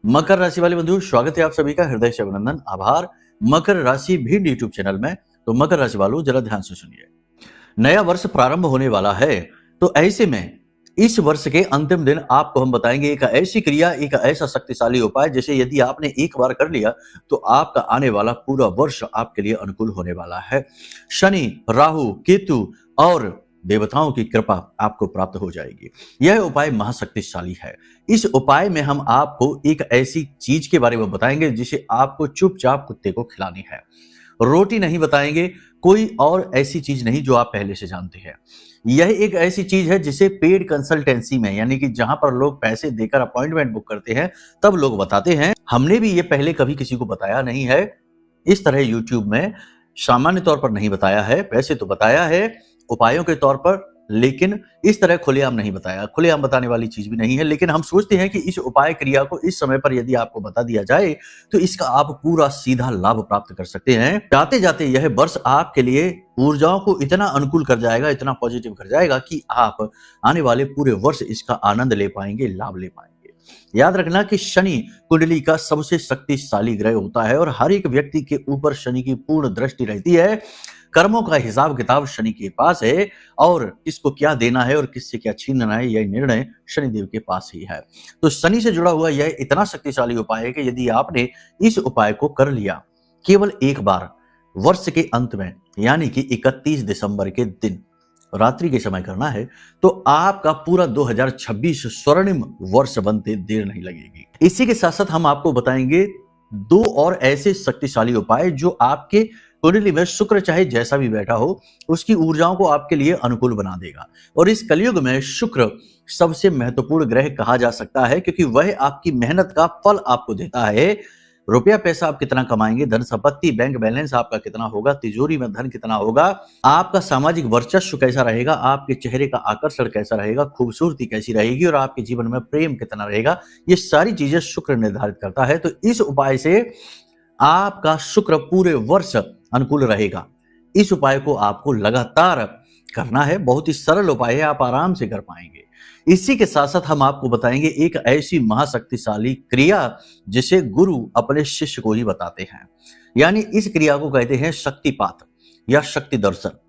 मकर राशि वाले बंधु, स्वागत है आप सभी का हृदय से अभिनंदन, आभार। मकर राशि भिंड यूट्यूब चैनल में। तो मकर राशि वालों, जरा ध्यान से सुनिए। नया वर्ष प्रारंभ होने वाला है, तो ऐसे में इस वर्ष के अंतिम दिन आपको हम बताएंगे एक ऐसी क्रिया, एक ऐसा शक्तिशाली उपाय जिसे यदि आपने एक बार कर लिया तो आपका आने वाला पूरा वर्ष आपके लिए अनुकूल होने वाला है। शनि, राहु, केतु और देवताओं की कृपा आपको प्राप्त हो जाएगी। यह उपाय महाशक्तिशाली है। इस उपाय में हम आपको एक ऐसी चीज के बारे में बताएंगे जिसे आपको चुपचाप कुत्ते को खिलानी है। रोटी नहीं बताएंगे, कोई और ऐसी चीज नहीं जो आप पहले से जानते हैं। यह एक ऐसी चीज है जिसे पेड कंसल्टेंसी में, यानी कि जहां पर लोग पैसे देकर अपॉइंटमेंट बुक करते हैं, तब लोग बताते हैं। हमने भी ये पहले कभी किसी को बताया नहीं है इस तरह यूट्यूब में, सामान्य तौर पर नहीं बताया है। वैसे तो बताया है उपायों के तौर पर, लेकिन इस तरह खुलेआम नहीं बताया। खुलेआम बताने वाली चीज भी नहीं है, लेकिन हम सोचते हैं कि इस उपाय क्रिया को इस समय पर यदि आपको बता दिया जाए तो इसका आप पूरा सीधा लाभ प्राप्त कर सकते हैं। जाते जाते यह वर्ष आपके लिए ऊर्जाओं को इतना अनुकूल कर जाएगा, इतना पॉजिटिव कर जाएगा कि आप आने वाले पूरे वर्ष इसका आनंद ले पाएंगे, लाभ ले पाएंगे। याद रखना कि शनि कुंडली का सबसे शक्तिशाली ग्रह होता है और हर एक व्यक्ति के ऊपर शनि की पूर्ण दृष्टि रहती है। कर्मों का हिसाब किताब शनि के पास है और किसको क्या देना है और किससे क्या छीनना है, यह निर्णय शनिदेव के पास ही है। तो शनि से जुड़ा हुआ यह इतना शक्तिशाली उपाय है कि यदि आपने इस उपाय को कर लिया केवल एक बार वर्ष के अंत में, यानी कि 31 दिसंबर के दिन रात्रि के समय करना है, तो आपका पूरा 2026 स्वर्णिम वर्ष बनते देर नहीं लगेगी। इसी के साथ साथ हम आपको बताएंगे दो और ऐसे शक्तिशाली उपाय जो आपके कुंडली में शुक्र चाहे जैसा भी बैठा हो उसकी ऊर्जाओं को आपके लिए अनुकूल बना देगा। और इस कलयुग में शुक्र सबसे महत्वपूर्ण ग्रह कहा जा सकता है, क्योंकि वह आपकी मेहनत का फल आपको देता है। रुपया पैसा आप कितना कमाएंगे, धन संपत्ति, बैंक बैलेंस आपका कितना होगा, तिजोरी में धन कितना होगा, आपका सामाजिक वर्चस्व कैसा रहेगा, आपके चेहरे का आकर्षण कैसा रहेगा, खूबसूरती कैसी रहेगी और आपके जीवन में प्रेम कितना रहेगा, ये सारी चीजें शुक्र निर्धारित करता है। तो इस उपाय से आपका शुक्र पूरे वर्ष अनुकूल रहेगा। इस उपाय को आपको लगातार करना है। बहुत ही सरल उपाय है, आप आराम से कर पाएंगे। इसी के साथ साथ हम आपको बताएंगे एक ऐसी महाशक्तिशाली क्रिया जिसे गुरु अपने शिष्य को ही बताते हैं, यानी इस क्रिया को कहते हैं शक्तिपात या शक्ति दर्शन।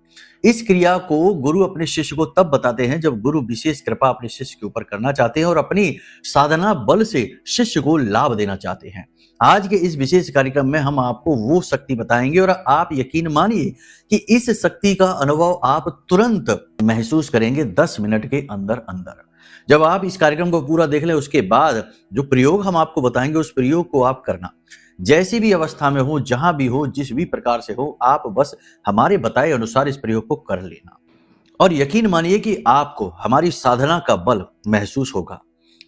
इस क्रिया को गुरु अपने शिष्य को तब बताते हैं जब गुरु विशेष कृपा अपने शिष्य के ऊपर करना चाहते हैं और अपनी साधना बल से शिष्य को लाभ देना चाहते हैं। आज के इस विशेष कार्यक्रम में हम आपको वो शक्ति बताएंगे और आप यकीन मानिए कि इस शक्ति का अनुभव आप तुरंत महसूस करेंगे 10 मिनट के अंदर अंदर। जब आप इस कार्यक्रम को पूरा देख लें, उसके बाद जो प्रयोग हम आपको बताएंगे उस प्रयोग को आप करना। जैसी भी अवस्था में हो, जहां भी हो, जिस भी प्रकार से हो, आप बस हमारे बताए अनुसार इस प्रयोग को कर लेना। और यकीन मानिए कि आपको हमारी साधना का बल महसूस होगा।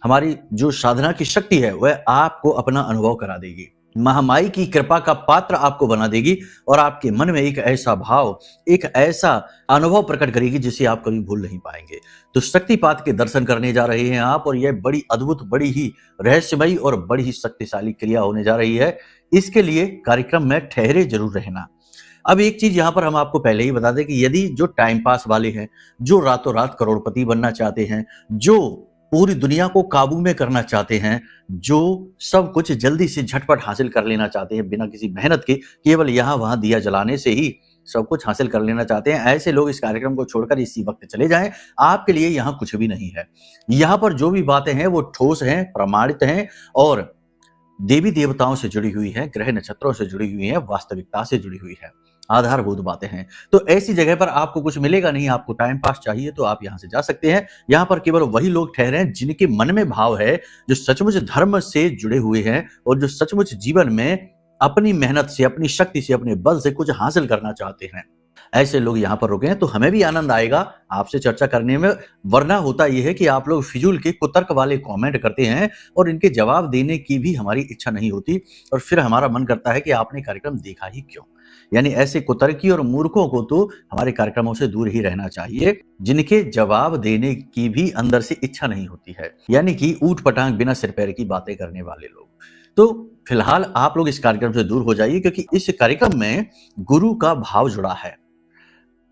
हमारी जो साधना की शक्ति है वह आपको अपना अनुभव करा देगी, महामाई की कृपा का पात्र आपको बना देगी और आपके मन में एक ऐसा भाव, एक ऐसा अनुभव प्रकट करेगी जिसे आप कभी भूल नहीं पाएंगे। तो शक्तिपात के दर्शन करने जा रहे हैं आप, और यह बड़ी अद्भुत, बड़ी ही रहस्यमयी और बड़ी ही शक्तिशाली क्रिया होने जा रही है। इसके लिए कार्यक्रम में ठहरे जरूर रहना। अब एक चीज यहां पर हम आपको पहले ही बता दें कि यदि जो टाइम पास वाले हैं, जो रातों रात करोड़पति बनना चाहते हैं, जो पूरी दुनिया को काबू में करना चाहते हैं, जो सब कुछ जल्दी से झटपट हासिल कर लेना चाहते हैं बिना किसी मेहनत के, केवल यहां वहां दिया जलाने से ही सब कुछ हासिल कर लेना चाहते हैं, ऐसे लोग इस कार्यक्रम को छोड़कर इसी वक्त चले जाएं। आपके लिए यहां कुछ भी नहीं है। यहां पर जो भी बातें हैं वो ठोस हैं, प्रमाणित हैं और देवी देवताओं से जुड़ी हुई है, ग्रह नक्षत्रों से जुड़ी हुई है, वास्तविकता से जुड़ी हुई है, आधारभूत बातें हैं। तो ऐसी जगह पर आपको कुछ मिलेगा नहीं। आपको टाइम पास चाहिए तो आप यहां से जा सकते हैं। यहां पर केवल वही लोग ठहरे हैं जिनके मन में भाव है, जो सचमुच धर्म से जुड़े हुए हैं और जो सचमुच जीवन में अपनी मेहनत से, अपनी शक्ति से, अपने बल से कुछ हासिल करना चाहते हैं। ऐसे लोग यहाँ पर रुके हैं, तो हमें भी आनंद आएगा आपसे चर्चा करने में। वरना होता यह है कि आप लोग फिजूल के कुतर्क वाले कमेंट करते हैं और इनके जवाब देने की भी हमारी इच्छा नहीं होती, और फिर हमारा मन करता है कि आपने कार्यक्रम देखा ही क्यों। यानी ऐसे कुतर्की और मूर्खों को तो हमारे कार्यक्रमों से दूर ही रहना चाहिए, जिनके जवाब देने की भी अंदर से इच्छा नहीं होती है, यानी कि ऊट पटांग बिना सिर पैर की बातें करने वाले लोग। तो फिलहाल आप लोग इस कार्यक्रम से दूर हो जाइए, क्योंकि इस कार्यक्रम में गुरु का भाव जुड़ा है,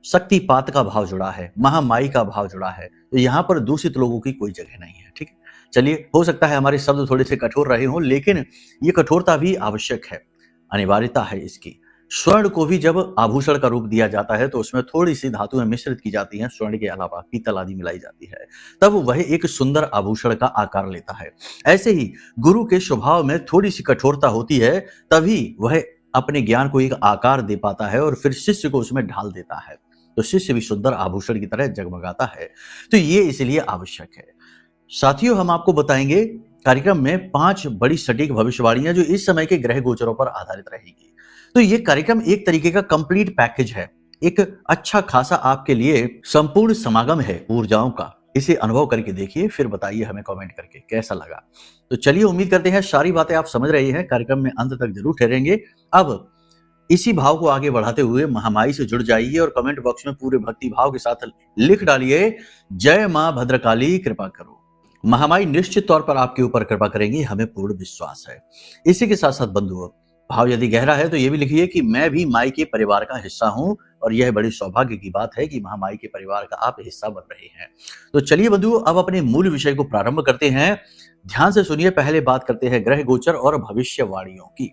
शक्तिपात का भाव जुड़ा है, महामाई का भाव जुड़ा है। तो यहाँ पर दूषित लोगों की कोई जगह नहीं है, ठीक है। चलिए, हो सकता है हमारे शब्द थोड़े से कठोर रहे हों, लेकिन ये कठोरता भी आवश्यक है, अनिवार्यता है इसकी। स्वर्ण को भी जब आभूषण का रूप दिया जाता है तो उसमें थोड़ी-सी धातुएँ मिश्रित की जाती हैं, स्वर्ण के अलावा पीतल आदि मिलाई जाती है। तब वह एक सुंदर आभूषण का आकार लेता है। ऐसे ही गुरु के स्वभाव में थोड़ी-सी कठोरता होती है, तभी वह अपने ज्ञान को एक आकार दे पाता है और फिर शिष्य को उसमें ढाल देता है। तो शिष्य भी सुंदर आभूषण की तरह जगमगाता है। तो ये इसलिए आवश्यक है। साथियों, हम आपको बताएंगे कार्यक्रम में 5 बड़ी सटीक भविष्यवाणियां जो इस समय के ग्रह गोचरों पर आधारित रहेगी। तो ये कार्यक्रम एक तरीके का कंप्लीट पैकेज है, एक अच्छा खासा आपके लिए संपूर्ण समागम है ऊर्जाओं का। इसे अनुभव करके देखिए, फिर बताइए हमें कमेंट करके कैसा लगा। तो चलिए, उम्मीद करते हैं सारी बातें आप समझ रहे हैं, कार्यक्रम में अंत तक जरूर ठहरेंगे। अब इसी भाव को आगे बढ़ाते हुए महामाई से जुड़ जाइए और कमेंट बॉक्स में पूरे भक्ति भाव के साथ लिख डालिए, जय मां भद्रकाली कृपा करो। महामाई निश्चित तौर पर आपके ऊपर कृपा करेंगी, हमें पूर्ण विश्वास है। इसी के साथ साथ बंधुओं, भाव यदि गहरा है तो ये भी लिखिए कि मैं भी माई के परिवार का हिस्सा हूं और यह बड़ी सौभाग्य की बात है कि महामाई के परिवार का आप हिस्सा बन रहे हैं। तो चलिए बंधुओं, अब अपने मूल विषय को प्रारंभ करते हैं। ध्यान से सुनिए, पहले बात करते हैं ग्रह गोचर और भविष्यवाणियों की।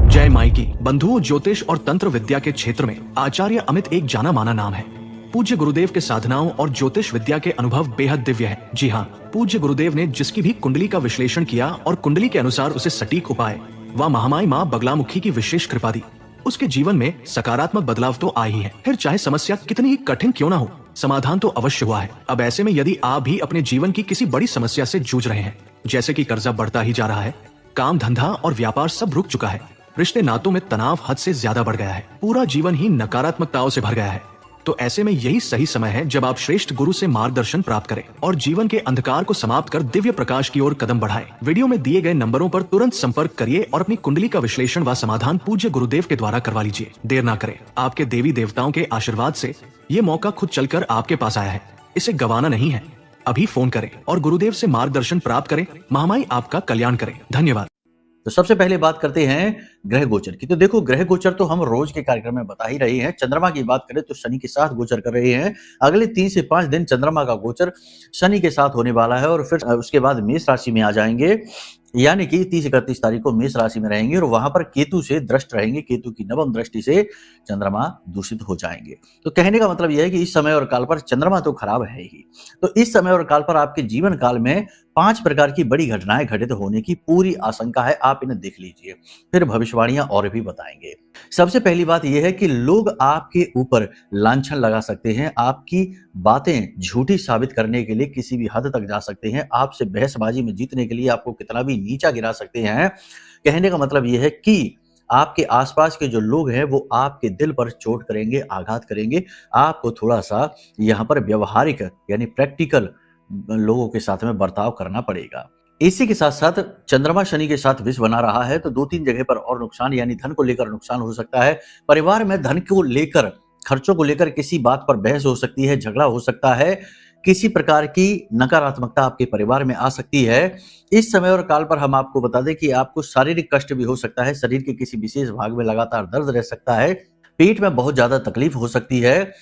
जय माई की। बंधुओं, ज्योतिष और तंत्र विद्या के क्षेत्र में आचार्य अमित एक जाना माना नाम है। पूज्य गुरुदेव के साधनाओं और ज्योतिष विद्या के अनुभव बेहद दिव्य है। जी हाँ, पूज्य गुरुदेव ने जिसकी भी कुंडली का विश्लेषण किया और कुंडली के अनुसार उसे सटीक उपाय व महामाई माँ बगलामुखी की विशेष कृपा दी, उसके जीवन में सकारात्मक बदलाव तो आए ही है। फिर चाहे समस्या कितनी ही कठिन क्यों ना हो, समाधान तो अवश्य हुआ है। अब ऐसे में यदि आप भी अपने जीवन की किसी बड़ी समस्या से जूझ रहे हैं, जैसे कि कर्जा बढ़ता ही जा रहा है, काम धंधा और व्यापार सब रुक चुका है, रिश्ते नातों में तनाव हद से ज्यादा बढ़ गया है, पूरा जीवन ही नकारात्मकताओं से भर गया है, तो ऐसे में यही सही समय है जब आप श्रेष्ठ गुरु से मार्गदर्शन प्राप्त करें और जीवन के अंधकार को समाप्त कर दिव्य प्रकाश की ओर कदम बढ़ाएं। वीडियो में दिए गए नंबरों पर तुरंत संपर्क करिए और अपनी कुंडली का विश्लेषण व समाधान पूज्य गुरुदेव के द्वारा करवा लीजिए। देर ना करें, आपके देवी देवताओं के आशीर्वाद से ये मौका खुद चलकर आपके पास आया है, इसे गंवाना नहीं है। अभी फोन करें और गुरुदेव से मार्गदर्शन प्राप्त करें। महामाई आपका कल्याण करें। धन्यवाद। तो सबसे पहले बात करते हैं ग्रह गोचर की। तो देखो, ग्रह गोचर तो हम रोज के कार्यक्रम में बता ही रहे हैं। चंद्रमा की बात करें तो शनि के साथ गोचर कर रहे हैं। अगले 3 से 5 दिन चंद्रमा का गोचर शनि के साथ होने वाला है और फिर उसके बाद मेष राशि में आ जाएंगे, यानी कि 30-31 तारीख को मेष राशि में रहेंगे और वहां पर केतु से दृष्ट रहेंगे। केतु की नवम दृष्टि से चंद्रमा दूषित हो जाएंगे। तो कहने का मतलब यह है कि इस समय और काल पर चंद्रमा तो खराब है ही, तो इस समय और काल पर आपके जीवन काल में 5 प्रकार की बड़ी घटनाएं घटित होने की पूरी आशंका है। आप इन्हें देख लीजिए, फिर भविष्यवाणियां और भी बताएंगे। सबसे पहली बात यह है कि लोग आपके ऊपर लांछन लगा सकते हैं, आपकी बातें झूठी साबित करने के लिए किसी भी हद तक जा सकते हैं, आपसे बहसबाजी में जीतने के लिए आपको कितना भी नीचा गिरा सकते हैं। कहने का मतलब यह है कि आपके आसपास के जो लोग हैं वो आपके दिल पर चोट करेंगे, आघात करेंगे। आपको थोड़ा सा यहाँ पर व्यवहारिक यानी प्रैक्टिकल लोगों के साथ में बर्ताव करना पड़ेगा। इसी के साथ साथ चंद्रमा शनि के साथ विष बना रहा है, तो 2-3 जगह पर और नुकसान यानी धन को लेकर नुकसान हो सकता है। परिवार में धन को लेकर, खर्चों को लेकर किसी बात पर बहस हो सकती है, झगड़ा हो सकता है, किसी प्रकार की नकारात्मकता आपके परिवार में आ सकती है। इस समय और काल पर हम आपको बता दें कि आपको शारीरिक कष्ट भी हो सकता है, शरीर के किसी विशेष भाग में लगातार दर्द रह सकता है, पेट में बहुत ज्यादा तकलीफ हो सकती है,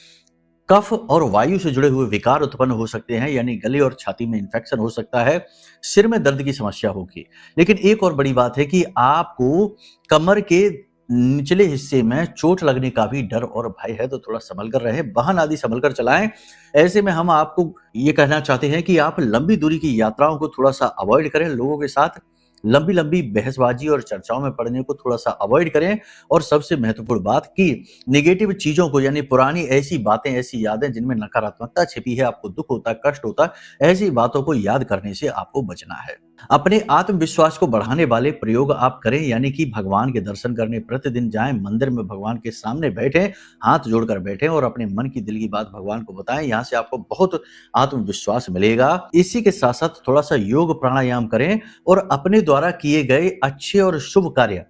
कफ और वायु से जुड़े हुए विकार उत्पन्न हो सकते हैं, यानी गले और छाती में इंफेक्शन हो सकता है, सिर में दर्द की समस्या होगी। लेकिन एक और बड़ी बात है कि आपको कमर के निचले हिस्से में चोट लगने का भी डर और भय है, तो थोड़ा संभल कर रहे, वाहन आदि संभल कर चलाएं। ऐसे में हम आपको ये कहना चाहते हैं कि आप लंबी दूरी की यात्राओं को थोड़ा सा अवॉइड करें, लोगों के साथ लंबी बहसबाजी और चर्चाओं में पड़ने को थोड़ा सा अवॉइड करें। और सबसे महत्वपूर्ण बात कि नेगेटिव चीजों को यानी पुरानी ऐसी बातें, ऐसी यादें जिनमें नकारात्मकता छिपी है, आपको दुख होता है, कष्ट होता है, ऐसी बातों को याद करने से आपको बचना है। अपने आत्मविश्वास को बढ़ाने वाले प्रयोग आप करें, यानी कि भगवान के दर्शन करने प्रतिदिन जाएं, मंदिर में भगवान के सामने बैठें, हाथ जोड़कर बैठें और अपने मन की दिल की बात भगवान को बताएं। यहाँ से आपको बहुत आत्मविश्वास मिलेगा। इसी के साथ साथ थोड़ा सा योग प्राणायाम करें और अपने द्वारा किए गए अच्छे और शुभ कार्य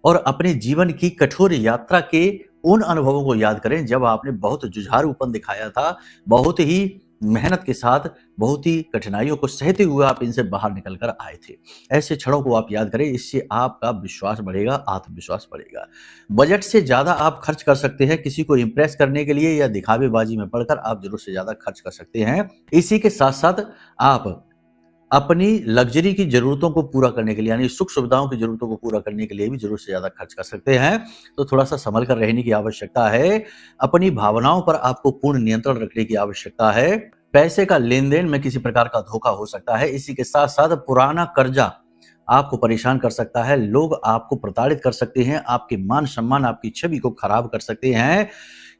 और अपने जीवन की कठोर यात्रा के उन अनुभवों को याद करें जब आपने बहुत जुझारूपन दिखाया था, बहुत ही मेहनत के साथ, बहुत ही कठिनाइयों को सहते हुए आप इनसे बाहर निकल कर आए थे। ऐसे क्षणों को आप याद करें, इससे आपका विश्वास बढ़ेगा, आत्मविश्वास बढ़ेगा। बजट से ज्यादा आप खर्च कर सकते हैं, किसी को इंप्रेस करने के लिए या दिखावेबाजी में पड़कर आप जरूरत से ज्यादा खर्च कर सकते हैं। इसी के साथ साथ आप अपनी लग्जरी की ज़रूरतों को पूरा करने के लिए, यानी सुख सुविधाओं की ज़रूरतों को पूरा करने के लिए भी ज़रूरत से ज़्यादा खर्च कर सकते हैं। तो थोड़ा-सा सँभल कर रहने की आवश्यकता है। अपनी भावनाओं पर आपको पूर्ण नियंत्रण रखने की आवश्यकता है। पैसे का लेन-देन में किसी प्रकार का धोखा हो सकता है। इसी के साथ-साथ पुराना कर्जा आपको परेशान कर सकता है। लोग आपको प्रताड़ित कर सकते हैं, आपके मान-सम्मान, आपकी छवि को खराब कर सकते हैं।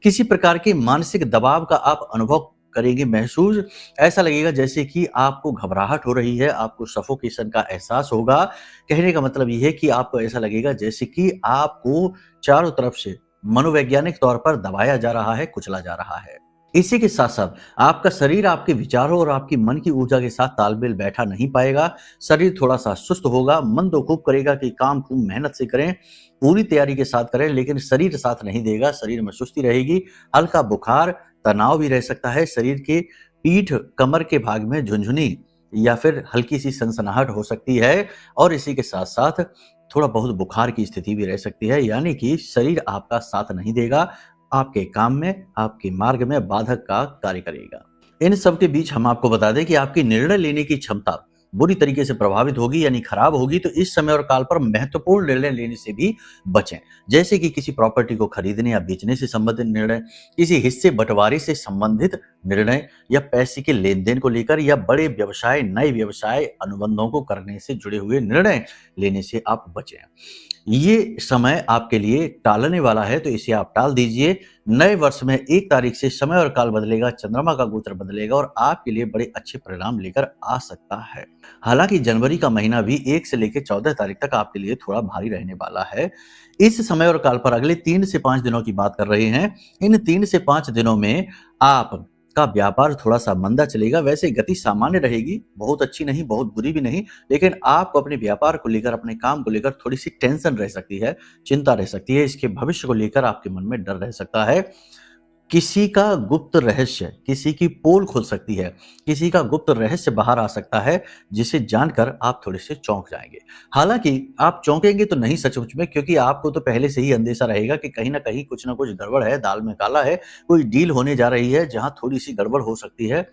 किसी प्रकार के मानसिक दबाव का आप अनुभव करेंगे महसूस। ऐसा लगेगा जैसे कि आपको घबराहट हो रही है, आपको सफोकेशन का एहसास होगा। कहने का मतलब ये है कि आपको ऐसा लगेगा जैसे कि आपको चारों तरफ से मनोवैज्ञानिक तौर पर दबाया जा रहा है, कुचला जा रहा है। इसी के साथ-साथ आपका शरीर आपके विचारों और आपकी मन की ऊर्जा के साथ तालमेल बैठा नहीं पाएगा। शरीर थोड़ा-सा सुस्त होगा, मन तो खूब करेगा कि काम खूब मेहनत से करें, पूरी तैयारी के साथ करें, लेकिन शरीर साथ नहीं देगा, शरीर में सुस्ती रहेगी, हल्का बुखार, तनाव भी रह सकता है, शरीर के पीठ, कमर के भाग में झुनझुनी या फिर हल्की-सी सनसनाहट हो सकती है और इसी के साथ-साथ थोड़ा बहुत बुखार की स्थिति भी रह सकती है, यानी कि शरीर आपका साथ नहीं देगा, आपके काम में, आपके मार्ग में बाधक का कार्य करेगा। इन सब के बीच हम आपको बता दें कि आपकी निर्णय लेने की क्षमता बुरी तरीके से प्रभावित होगी यानी खराब होगी, तो इस समय और काल पर महत्वपूर्ण निर्णय लेने से भी बचें। जैसे कि किसी प्रॉपर्टी को खरीदने या बेचने से संबंधित निर्णय, किसी हिस्से बंटवारे से संबंधित निर्णय या पैसे के लेन-देन को लेकर या बड़े व्यवसाय, नए व्यवसाय अनुबंधों को करने से जुड़े हुए निर्णय लेने से आप बचें। ये समय आपके लिए टालने वाला है, तो इसे आप टाल दीजिए। नए वर्ष में 1 तारीख से समय और काल बदलेगा, चंद्रमा का गोचर बदलेगा और आपके लिए बड़े अच्छे परिणाम लेकर आ सकता है। हालाँकि जनवरी का महीना भी 1 से लेकर 14 तारीख तक आपके लिए थोड़ा भारी रहने वाला है। इस समय और काल पर अगले 3 से 5 दिनों की बात कर रहे हैं। इन 3 से 5 दिनों में आप का व्यापार थोड़ा-सा मंदा चलेगा, वैसे गति सामान्य रहेगी, बहुत अच्छी नहीं, बहुत बुरी भी नहीं, लेकिन आपको अपने व्यापार को लेकर, अपने काम को लेकर थोड़ी-सी टेंशन रह सकती है, चिंता रह सकती है, इसके भविष्य को लेकर आपके मन में डर रह सकता है। किसी का गुप्त रहस्य, किसी की पोल खुल सकती है, किसी का गुप्त रहस्य बाहर आ सकता है, जिसे जानकर आप थोड़े-से चौंक जाएँगे। हालाँकि आप चौंकेंगे तो नहीं सचमुच में, क्योंकि आपको तो पहले से ही अंदेशा रहेगा कि कहीं न कहीं कुछ न कुछ गड़बड़ है, दाल में काला है, कोई डील होने जा रही है जहाँ थोड़ी-सी गड़बड़ हो सकती है।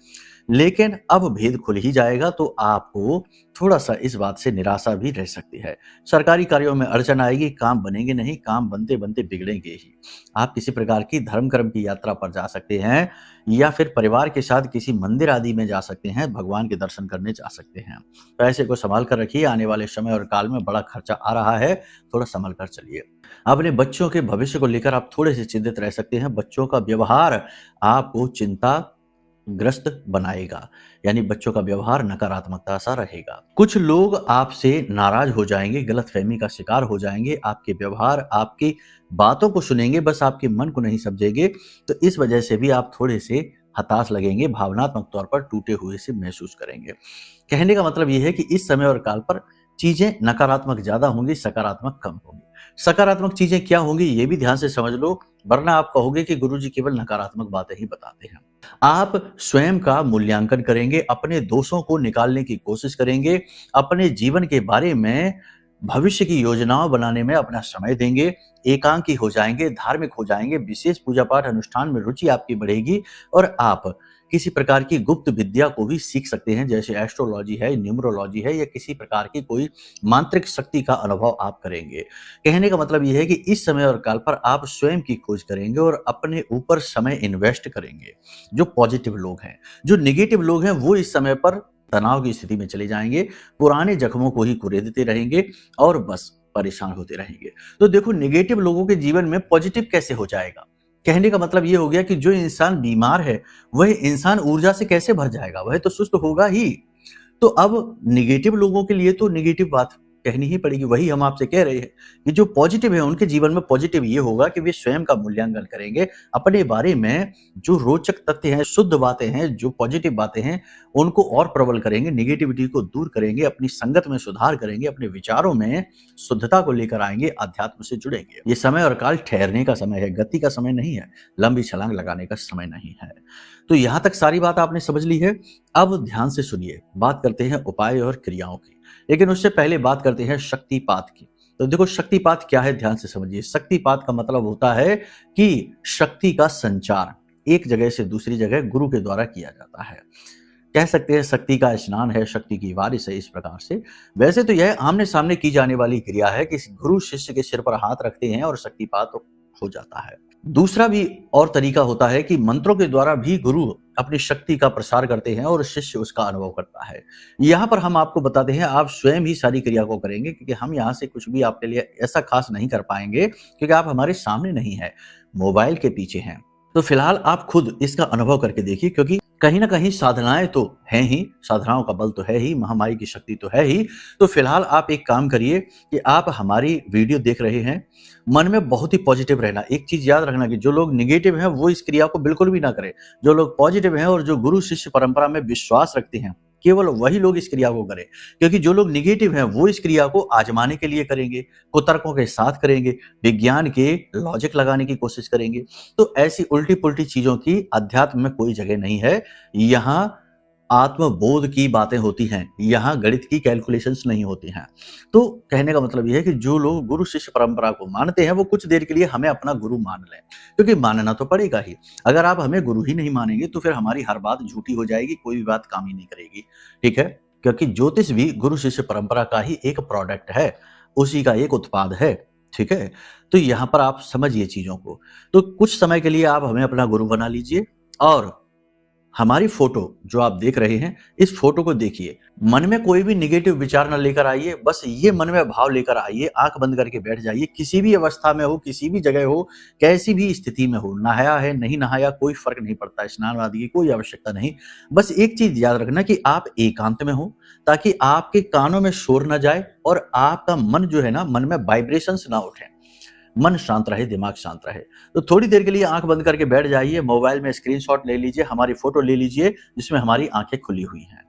लेकिन अब भेद खुल ही जाएगा, तो आपको थोड़ा-सा इस बात से निराशा भी रह सकती है। सरकारी कार्यों में अड़चन आएगी, काम बनेंगे नहीं, काम बनते-बनते बिगड़ेंगे ही। आप किसी प्रकार की धर्म कर्म की यात्रा पर जा सकते हैं या फिर परिवार के साथ किसी मंदिर आदि में जा सकते हैं, भगवान के दर्शन करने जा सकते हैं। पैसे को सँभाल कर रखिए, आने वाले समय और काल में बड़ा खर्चा आ रहा है, थोड़ा सँभल कर चलिए। अपने बच्चों के भविष्य को लेकर आप थोड़े-से चिंतित रह सकते हैं। बच्चों का व्यवहार आपको चिंताग्रस्त बनाएगा, यानी बच्चों का व्यवहार नकारात्मकता सा रहेगा। कुछ लोग आपसे नाराज़ हो जाएँगे, गलतफ़हमी का शिकार हो जाएँगे, आपके व्यवहार, आपकी बातों को सुनेंगे, बस आपके मन को नहीं समझेंगे, तो इस वजह से भी आप थोड़े-से हताश लगेंगे, भावनात्मक तौर पर टूटे हुए से महसूस करेंगे। कहने का मतलब ये है कि इस समय और काल पर चीज़ें नकारात्मक ज़्यादा होंगी, सकारात्मक कम होंगी। सकारात्मक चीज़ें क्या होंगी ये भी ध्यान से समझ लो, वरना आप कहोगे कि गुरुजी केवल नकारात्मक बातें ही बताते हैं। आप स्वयं का मूल्यांकन करेंगे, अपने दोषों को निकालने की कोशिश करेंगे, अपने जीवन के बारे में भविष्य की योजनाओं बनाने में अपना समय देंगे, एकांकी हो जाएँगे, धार्मिक हो जाएँगे, विशेष पूजा-पाठ अनुष्ठान में रुचि आपकी बढ़ेगी और आप किसी प्रकार की गुप्त विद्या को भी सीख सकते हैं, जैसे एस्ट्रोलॉजी है, न्यूमरोलॉजी है या किसी प्रकार की कोई मांत्रिक शक्ति का अनुभव आप करेंगे। कहने का मतलब ये है कि इस समय और काल पर आप स्वयं की खोज करेंगे और अपने ऊपर समय इन्वेस्ट करेंगे। जो पॉजिटिव लोग हैं, जो नेगेटिव लोग हैं, वो इस समय पर तनाव की स्थिति में चले जाएँगे, पुराने जख्मों को ही कुरेदते रहेंगे और बस परेशान होते रहेंगे। तो देखो, नेगेटिव लोगों के जीवन में पॉजिटिव कैसे हो जाएगा? कहने का मतलब ये हो गया कि जो इंसान बीमार है, वह इंसान ऊर्जा से कैसे भर जाएगा? वह तो सुस्त होगा ही। तो अब नेगेटिव लोगों के लिए तो नेगेटिव बात कहनी ही पड़ेगी। वही हम आपसे कह रहे हैं कि जो पॉजिटिव है, उनके जीवन में पॉजिटिव ये होगा कि वे स्वयं का मूल्यांकन करेंगे, अपने बारे में जो रोचक तथ्य हैं, शुद्ध बातें हैं, जो पॉजिटिव बातें हैं, उनको और प्रबल करेंगे, नेगेटिविटी को दूर करेंगे, अपनी संगत में सुधार करेंगे, अपने विचारों में शुद्धता को लेकर आएँगे, अध्यात्म से जुड़ेंगे। ये समय और काल ठहरने का समय है, गति का समय नहीं है, लंबी छलांग लगाने का समय नहीं है। तो यहाँ तक सारी बात आपने समझ ली है। अब ध्यान से सुनिए, बात करते हैं उपाय और क्रियाओं की, लेकिन उससे पहले बात करते हैं शक्तिपात की। तो देखो, शक्तिपात क्या है, ध्यान से समझिए। शक्तिपात का मतलब होता है कि शक्ति का संचार एक जगह से दूसरी जगह गुरु के द्वारा किया जाता है। कह सकते हैं शक्ति का स्नान है, शक्ति की वारिस है, इस प्रकार से। वैसे तो यह आमने सामने की जाने वाली क्रिया है कि गुरु शिष्य के सिर पर हाथ रखते हैं और शक्तिपात हो जाता है। दूसरा भी और तरीका होता है कि मंत्रों के द्वारा भी गुरु अपनी शक्ति का प्रसार करते हैं और शिष्य उसका अनुभव करता है। यहाँ पर हम आपको बताते हैं, आप स्वयं ही सारी क्रिया को करेंगे, क्योंकि हम यहाँ से कुछ भी आपके लिए ऐसा खास नहीं कर पाएंगे, क्योंकि आप हमारे सामने नहीं है, मोबाइल के पीछे हैं। तो फिलहाल आप खुद इसका अनुभव करके देखिए, क्योंकि कहीं ना कहीं साधनाएं तो हैं ही, साधनाओं का बल तो है ही, महामाई की शक्ति तो है ही। तो फिलहाल आप एक काम करिए कि आप हमारी वीडियो देख रहे हैं, मन में बहुत ही पॉजिटिव रहना। एक चीज याद रखना कि जो लोग निगेटिव हैं वो इस क्रिया को बिल्कुल भी ना करें। जो लोग पॉजिटिव हैं और जो गुरु शिष्य परंपरा में विश्वास रखते हैं, केवल वही लोग इस क्रिया को करें। क्योंकि जो लोग निगेटिव हैं वो इस क्रिया को आजमाने के लिए करेंगे, कुतर्कों के साथ करेंगे, विज्ञान के लॉजिक लगाने की कोशिश करेंगे। तो ऐसी उल्टी पुल्टी चीजों की अध्यात्म में कोई जगह नहीं है। यहाँ आत्मबोध की बातें होती हैं, यहाँ गणित की कैलकुलेशंस नहीं होती हैं। तो कहने का मतलब यह है कि जो लोग गुरु शिष्य परंपरा को मानते हैं वो कुछ देर के लिए हमें अपना गुरु मान लें, क्योंकि मानना तो पड़ेगा ही। अगर आप हमें गुरु ही नहीं मानेंगे तो फिर हमारी हर बात झूठी हो जाएगी, कोई भी बात काम ही नहीं करेगी। ठीक है, क्योंकि ज्योतिष भी गुरु शिष्य परंपरा का ही एक प्रोडक्ट है, उसी का एक उत्पाद है। ठीक है, तो यहाँ पर आप समझिए चीजों को। तो कुछ समय के लिए आप हमें अपना गुरु बना लीजिए और हमारी फोटो जो आप देख रहे हैं, इस फोटो को देखिए। मन में कोई भी निगेटिव विचार न लेकर आइए, बस ये मन में भाव लेकर आइए, आंख बंद करके बैठ जाइए। किसी भी अवस्था में हो, किसी भी जगह हो, कैसी भी स्थिति में हो, नहाया है नहीं नहाया कोई फर्क नहीं पड़ता, स्नान आदि की कोई आवश्यकता नहीं। बस एक चीज याद रखना कि आप एकांत में हो, ताकि आपके कानों में शोर न जाए और आपका मन जो है ना, मन में वाइब्रेशंस ना उठे, मन शांत रहे, दिमाग शांत रहे। तो थोड़ी देर के लिए आंख बंद करके बैठ जाइए, मोबाइल में स्क्रीनशॉट ले लीजिए, हमारी फोटो ले लीजिए जिसमें हमारी आंखें खुली हुई हैं।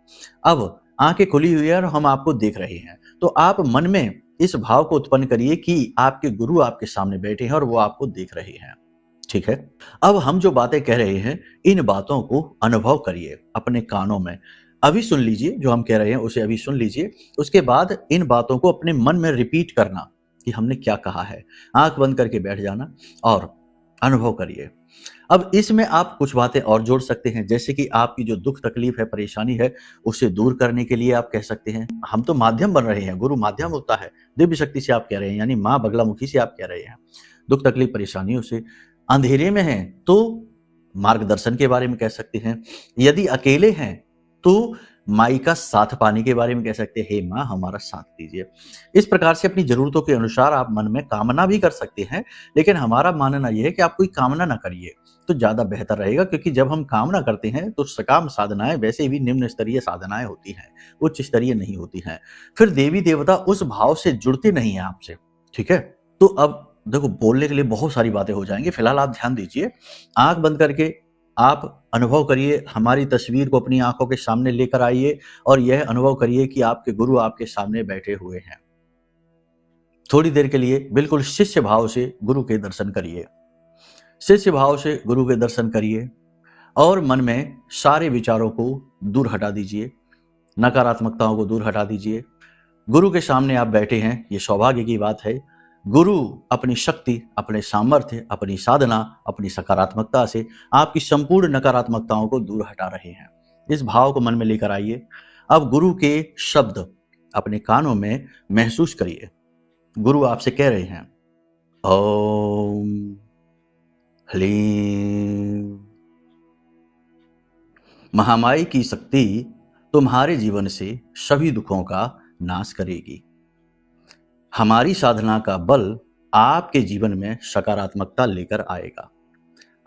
अब आंखें खुली हुई है और हम आपको देख रहे हैं, तो आप मन में इस भाव को उत्पन्न करिए कि आपके गुरु आपके सामने बैठे हैं और वो आपको देख रहे हैं। ठीक है, अब हम जो बातें कह रहे हैं, इन बातों को अनुभव करिए अपने कानों में। अभी सुन लीजिए, जो हम कह रहे हैं उसे अभी सुन लीजिए। उसके बाद इन बातों को अपने मन में रिपीट करना कि हमने क्या कहा है। आंख बंद करके बैठ जाना और अनुभव करिए। अब इसमें आप कुछ बातें और जोड़ सकते हैं, जैसे कि आपकी जो दुख तकलीफ है, परेशानी है, उसे दूर करने के लिए आप कह सकते हैं, हम तो माध्यम बन रहे हैं, गुरु माध्यम होता है, दिव्य शक्ति से आप कह रहे हैं, यानी माँ बगलामुखी से आप कह रहे हैं। दुख तकलीफ परेशानियों से, अंधेरे में हैं तो मार्गदर्शन के बारे में कह सकते हैं, यदि अकेले हैं तो माई का साथ पाने के बारे में कह सकते हैं, हे माँ हमारा साथ दीजिए। इस प्रकार से अपनी जरूरतों के अनुसार आप मन में कामना भी कर सकते हैं, लेकिन हमारा मानना यह है कि आप कोई कामना ना करिए तो ज्यादा बेहतर रहेगा, क्योंकि जब हम कामना करते हैं तो सकाम साधनाएं वैसे भी निम्न स्तरीय साधनाएं होती हैं, उच्च स्तरीय नहीं होती हैं। फिर देवी देवता उस भाव से जुड़ते नहीं है आपसे। ठीक है, तो अब देखो बोलने के लिए बहुत सारी बातें हो जाएंगी, फिलहाल आप ध्यान दीजिए। आंख बंद करके आप अनुभव करिए, हमारी तस्वीर को अपनी आंखों के सामने लेकर आइए और यह अनुभव करिए कि आपके गुरु आपके सामने बैठे हुए हैं। थोड़ी देर के लिए बिल्कुल शिष्य भाव से गुरु के दर्शन करिए, शिष्य भाव से गुरु के दर्शन करिए और मन में सारे विचारों को दूर हटा दीजिए, नकारात्मकताओं को दूर हटा दीजिए। गुरु के सामने आप बैठे हैं, ये सौभाग्य की बात है। गुरु अपनी शक्ति, अपने सामर्थ्य, अपनी साधना, अपनी सकारात्मकता से आपकी संपूर्ण नकारात्मकताओं को दूर हटा रहे हैं। इस भाव को मन में लेकर आइए। अब गुरु के शब्द अपने कानों में महसूस करिए। गुरु आपसे कह रहे हैं, ओम ह्लीं। महामाई की शक्ति तुम्हारे जीवन से सभी दुखों का नाश करेगी। हमारी साधना का बल आपके जीवन में सकारात्मकता लेकर आएगा,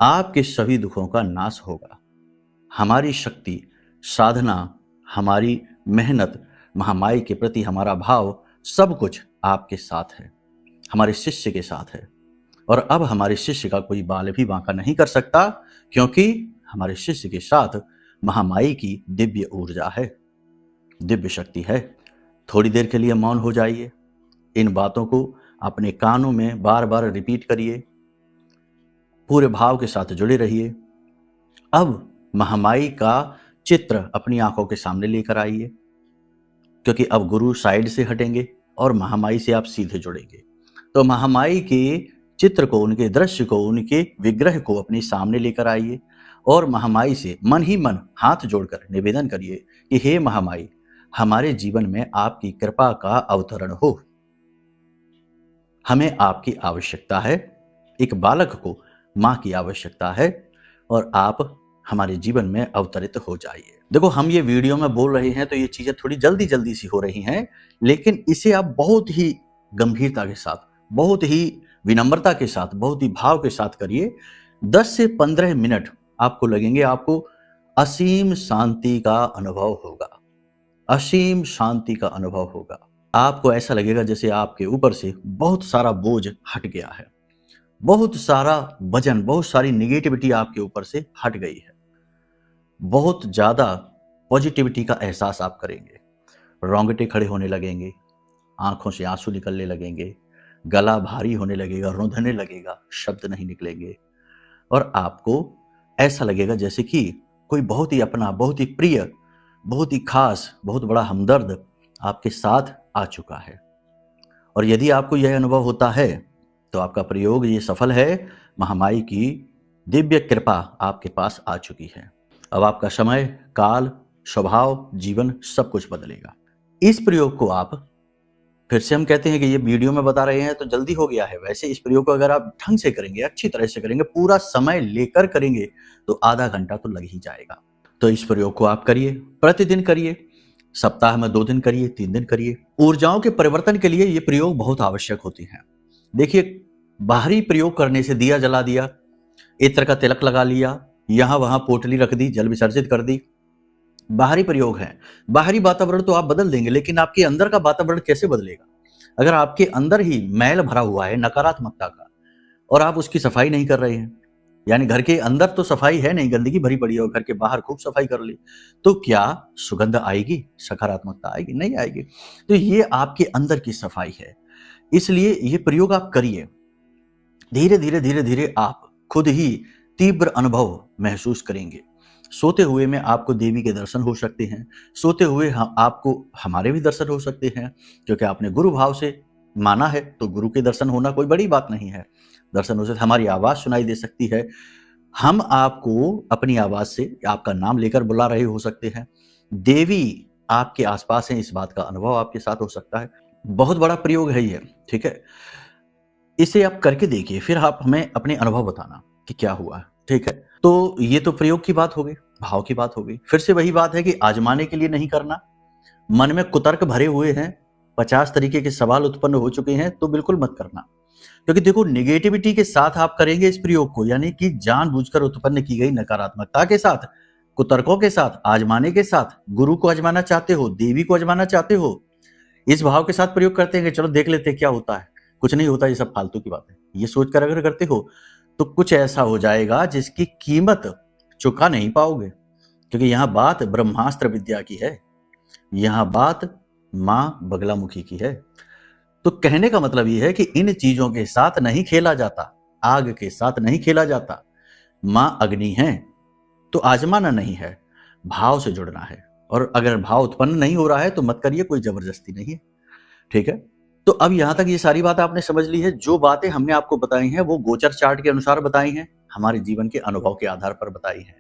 आपके सभी दुखों का नाश होगा। हमारी शक्ति, साधना, हमारी मेहनत, महामाई के प्रति हमारा भाव, सब कुछ आपके साथ है, हमारे शिष्य के साथ है। और अब हमारे शिष्य का कोई बाल भी बांका नहीं कर सकता, क्योंकि हमारे शिष्य के साथ महामाई की दिव्य ऊर्जा है, दिव्य शक्ति है। थोड़ी देर के लिए मौन हो जाइए, इन बातों को अपने कानों में बार बार रिपीट करिए, पूरे भाव के साथ जुड़े रहिए। अब महामाई का चित्र अपनी आंखों के सामने लेकर आइए, क्योंकि अब गुरु साइड से हटेंगे और महामाई से आप सीधे जुड़ेंगे। तो महामाई के चित्र को, उनके दृश्य को, उनके विग्रह को अपने सामने लेकर आइए और महामाई से मन ही मन हाथ जोड़कर निवेदन करिए कि हे महामाई, हमारे जीवन में आपकी कृपा का अवतरण हो। हमें आपकी आवश्यकता है, एक बालक को माँ की आवश्यकता है, और आप हमारे जीवन में अवतरित हो जाइए। देखो, हम ये वीडियो में बोल रहे हैं तो ये चीजें थोड़ी जल्दी जल्दी सी हो रही हैं, लेकिन इसे आप बहुत ही गंभीरता के साथ, बहुत ही विनम्रता के साथ, बहुत ही भाव के साथ करिए। 10 से 15 मिनट आपको लगेंगे, आपको असीम शांति का अनुभव होगा, असीम शांति का अनुभव होगा। आपको ऐसा लगेगा जैसे आपके ऊपर से बहुत सारा बोझ हट गया है, बहुत सारा वजन, बहुत सारी निगेटिविटी आपके ऊपर से हट गई है। बहुत ज्यादा पॉजिटिविटी का एहसास आप करेंगे, रोंगटे खड़े होने लगेंगे, आंखों से आंसू निकलने लगेंगे, गला भारी होने लगेगा, रुंधने लगेगा, शब्द नहीं निकलेंगे, और आपको ऐसा लगेगा जैसे कि कोई बहुत ही अपना, बहुत ही प्रिय, बहुत ही खास, बहुत बड़ा हमदर्द आपके साथ आ चुका है। और यदि आपको यह अनुभव होता है तो आपका प्रयोग ये सफल है, महामाई की दिव्य कृपा आपके पास आ चुकी है। अब आपका समय, काल, स्वभाव, जीवन सब कुछ बदलेगा। इस प्रयोग को आप, फिर से हम कहते हैं कि ये वीडियो में बता रहे हैं तो जल्दी हो गया है, वैसे इस प्रयोग को अगर आप ढंग से करेंगे, अच्छी तरह से करेंगे, पूरा समय लेकर करेंगे तो आधा घंटा तो लग ही जाएगा। तो इस प्रयोग को आप करिए, प्रतिदिन करिए, सप्ताह में 2 दिन करिए, 3 दिन करिए। ऊर्जाओं के परिवर्तन के लिए ये प्रयोग बहुत आवश्यक होती हैं। देखिए, बाहरी प्रयोग करने से दिया जला दिया, इत्र का तिलक लगा लिया, यहां वहां पोटली रख दी, जल विसर्जित कर दी, बाहरी प्रयोग है। बाहरी वातावरण तो आप बदल देंगे, लेकिन आपके अंदर का वातावरण कैसे बदलेगा? अगर आपके अंदर ही मैल भरा हुआ है नकारात्मकता का, और आप उसकी सफाई नहीं कर रहे हैं, यानी घर के अंदर तो सफाई है नहीं, गंदगी भरी पड़ी है, और घर के बाहर खूब सफाई कर ली, तो क्या सुगंध आएगी, सकारात्मकता आएगी? नहीं आएगी। तो ये आपके अंदर की सफाई है। इसलिए ये प्रयोग आप करिए, धीरे धीरे धीरे धीरे आप खुद ही तीव्र अनुभव महसूस करेंगे। सोते हुए में आपको देवी के दर्शन हो सकते हैं, सोते हुए आपको हमारे भी दर्शन हो सकते हैं, क्योंकि आपने गुरु भाव से माना है तो गुरु के दर्शन होना कोई बड़ी बात नहीं है। दर्शन हो सकते, हमारी आवाज सुनाई दे सकती है, हम आपको अपनी आवाज से आपका नाम लेकर बुला रहे हो सकते हैं, देवी आपके आसपास है, इस बात का अनुभव आपके साथ हो सकता है। बहुत बड़ा प्रयोग है ये, ठीक है। इसे आप करके देखिए, फिर आप हमें अपने अनुभव बताना कि क्या हुआ, ठीक है। तो ये तो प्रयोग की बात हो गई, भाव की बात हो गई। फिर से वही बात है कि आजमाने के लिए नहीं करना। मन में कुतर्क भरे हुए हैं, 50 तरीके के सवाल उत्पन्न हो चुके हैं, तो बिल्कुल मत करना। क्योंकि देखो, निगेटिविटी के साथ आप करेंगे इस प्रयोग को, यानी कि जानबूझकर उत्पन्न की गई नकारात्मकता के साथ, कुतर्कों के साथ, आजमाने के साथ, गुरु को आजमाना चाहते हो, देवी को आजमाना चाहते हो, इस भाव के साथ प्रयोग करते हैं कि चलो देख लेते हैं क्या होता है। कुछ नहीं होता, ये सब फालतू की बात है। ये सोचकर अगर करते हो तो कुछ ऐसा हो जाएगा जिसकी कीमत चुका नहीं पाओगे, क्योंकि यहां बात ब्रह्मास्त्र विद्या की है, यहां बात मां बगलामुखी की है। तो कहने का मतलब यह है कि इन चीजों के साथ नहीं खेला जाता, आग के साथ नहीं खेला जाता। मां अग्नि है तो आजमाना नहीं है, भाव से जुड़ना है। और अगर भाव उत्पन्न नहीं हो रहा है तो मत करिए, कोई जबरदस्ती नहीं है, ठीक है। तो अब यहां तक ये सारी बात आपने समझ ली है। जो बातें हमने आपको बताई हैं वो गोचर चार्ट के अनुसार बताई हैं, हमारे जीवन के अनुभव के आधार पर बताई हैं।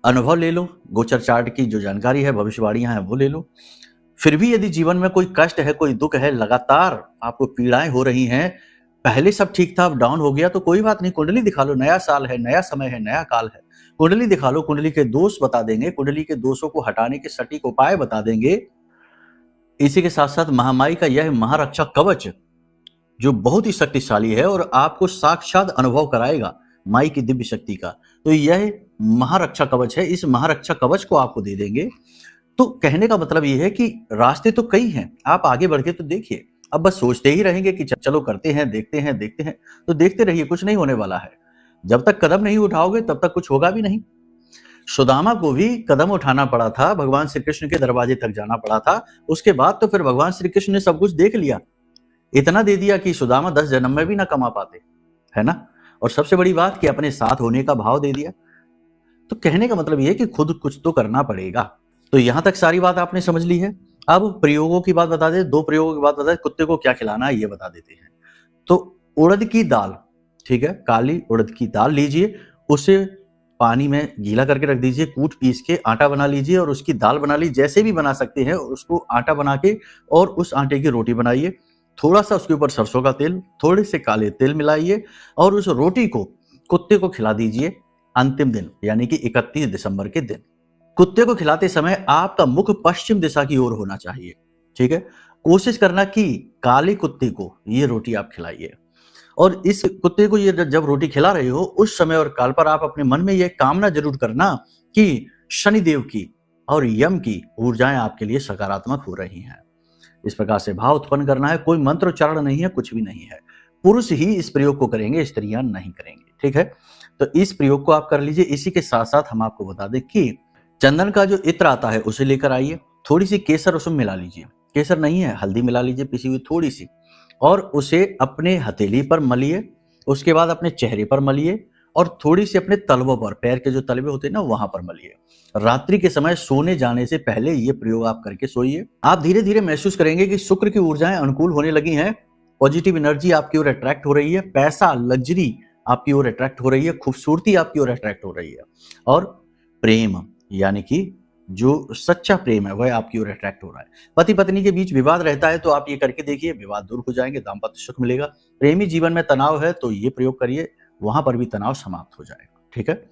अनुभव ले लो, गोचर चार्ट की जो जानकारी है, भविष्यवाणियां हैं, वो ले लो। फिर भी यदि जीवन में कोई कष्ट है, कोई दुख है, लगातार आपको पीड़ाएं हो रही हैं, पहले सब ठीक था, अब डाउन हो गया, तो कोई बात नहीं, कुंडली दिखा लो। नया साल है, नया समय है, नया काल है, कुंडली दिखा लो। कुंडली के दोष बता देंगे, कुंडली के दोषों को हटाने के सटीक उपाय बता देंगे। इसी के साथ साथ महामाई का यह महारक्षा कवच जो बहुत ही शक्तिशाली है और आपको साक्षात अनुभव कराएगा माई की दिव्य शक्ति का, तो यह महारक्षा कवच है। इस महारक्षा कवच को आपको दे देंगे। तो कहने का मतलब यह है कि रास्ते तो कई हैं, आप आगे बढ़ के तो देखिए। अब बस सोचते ही रहेंगे कि चलो करते हैं, देखते हैं, देखते हैं, तो देखते रहिए, कुछ नहीं होने वाला है। जब तक कदम नहीं उठाओगे तब तक कुछ होगा भी नहीं। सुदामा को भी कदम उठाना पड़ा था, भगवान श्री कृष्ण के दरवाजे तक जाना पड़ा था। उसके बाद तो फिर भगवान श्री कृष्ण ने सब कुछ देख लिया, इतना दे दिया कि सुदामा 10 जन्म में भी ना कमा पाते, है ना। और सबसे बड़ी बात कि अपने साथ होने का भाव दे दिया। तो कहने का मतलब यह है कि खुद कुछ तो करना पड़ेगा। तो यहां तक सारी बात आपने समझ ली है। अब प्रयोगों की बात बता दे, 2 प्रयोगों की बात बता दे। कुत्ते को क्या खिलाना है ये बता देते हैं। तो उड़द की दाल, ठीक है, काली उड़द की दाल लीजिए, उसे पानी में गीला करके रख दीजिए, कूट पीस के आटा बना लीजिए और उसकी दाल बना लीजिए, जैसे भी बना सकते हैं उसको आटा बना के और उस आटे की रोटी बनाइए। थोड़ा सा उसके ऊपर सरसों का तेल, थोड़े से काले तिल मिलाइए और उस रोटी को कुत्ते को खिला दीजिए अंतिम दिन, यानी कि 31 दिसंबर के दिन। कुत्ते को खिलाते समय आपका मुख पश्चिम दिशा की ओर होना चाहिए, ठीक है। कोशिश करना कि काले कुत्ते को ये रोटी आप खिलाइए और इस कुत्ते को ये जब रोटी खिला रहे हो उस समय और काल पर आप अपने मन में ये कामना जरूर करना कि शनिदेव की और यम की ऊर्जाएं आपके लिए सकारात्मक हो रही हैं। इस प्रकार से भाव उत्पन्न करना है, कोई मंत्रोच्चारण नहीं है, कुछ भी नहीं है। पुरुष ही इस प्रयोग को करेंगे, स्त्रियां नहीं करेंगी, ठीक है। तो इस प्रयोग को आप कर लीजिए। इसी के साथ साथ हम आपको बता दें कि चंदन का जो इत्र आता है उसे लेकर आइए, थोड़ी सी केसर उसमें मिला लीजिए, केसर नहीं है हल्दी मिला लीजिए पिसी हुई थोड़ी सी, और उसे अपने हथेली पर मलिए, उसके बाद अपने चेहरे पर मलिए और थोड़ी सी अपने तलवों पर, पैर के जो तलवे होते हैं ना वहां पर मलिए। रात्रि के समय सोने जाने से पहले ये प्रयोग आप करके सोइए। आप धीरे धीरे महसूस करेंगे कि शुक्र की ऊर्जाएं अनुकूल होने लगी हैं, पॉजिटिव एनर्जी आपकी ओर अट्रैक्ट हो रही है, पैसा लग्जरी आपकी ओर अट्रैक्ट हो रही है, खूबसूरती आपकी ओर अट्रैक्ट हो रही है और प्रेम यानी कि जो सच्चा प्रेम है वह आपकी ओर अट्रैक्ट हो रहा है। पति पत्नी के बीच विवाद रहता है तो आप ये करके देखिए, विवाद दूर हो जाएंगे, दाम्पत्य सुख मिलेगा। प्रेमी जीवन में तनाव है तो ये प्रयोग करिए, वहां पर भी तनाव समाप्त हो जाएगा, ठीक है।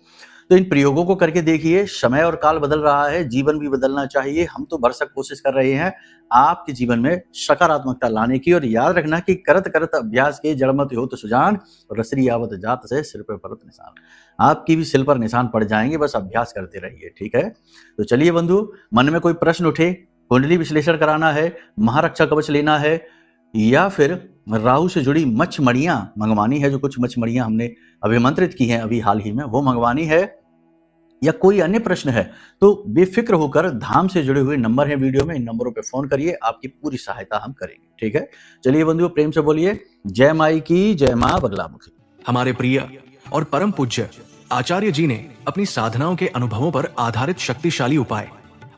तो इन प्रयोगों को करके देखिए। समय और काल बदल रहा है, जीवन भी बदलना चाहिए। हम तो भरसक कोशिश कर रहे हैं आपके जीवन में सकारात्मकता लाने की। और याद रखना कि करत करत अभ्यास के जड़मत हो तो सुजान, रसरी आवत जात से सिर पर परत निशान। आपकी भी सिर पर निशान पड़ जाएंगे, बस अभ्यास करते रहिए, ठीक है। तो चलिए बंधु, मन में कोई प्रश्न उठे, कुंडली विश्लेषण कराना है, महारक्षा कवच लेना है या फिर राहु से जुड़ी मछमड़ियां मंगवानी है, जो कुछ मछमड़ियां हमने अभिमंत्रित की हैं अभी हाल ही में, वो मंगवानी है, या कोई अन्य प्रश्न है तो बेफिक्र होकर धाम से जुड़े हुए नंबर है वीडियो में, इन नंबरों पे फोन करिए, आपकी पूरी सहायता हम करेंगे, ठीक है। चलिए बंधुओं, प्रेम से बोलिए जय माई की, जय मां बगलामुखी। हमारे प्रिय और परम पूज्य आचार्य जी ने अपनी साधनाओं के अनुभवों पर आधारित शक्तिशाली उपाय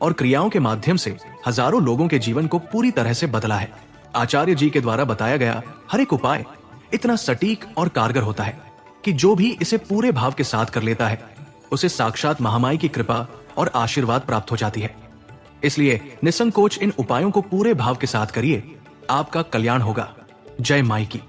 और क्रियाओं के माध्यम से हजारों लोगों के जीवन को पूरी तरह से बदला है। आचार्य जी के द्वारा बताया गया हर एक उपाय इतना सटीक और कारगर होता है कि जो भी इसे पूरे भाव के साथ कर लेता है उसे साक्षात महामाई की कृपा और आशीर्वाद प्राप्त हो जाती है। इसलिए निसंकोच इन उपायों को पूरे भाव के साथ करिए, आपका कल्याण होगा। जय माई की।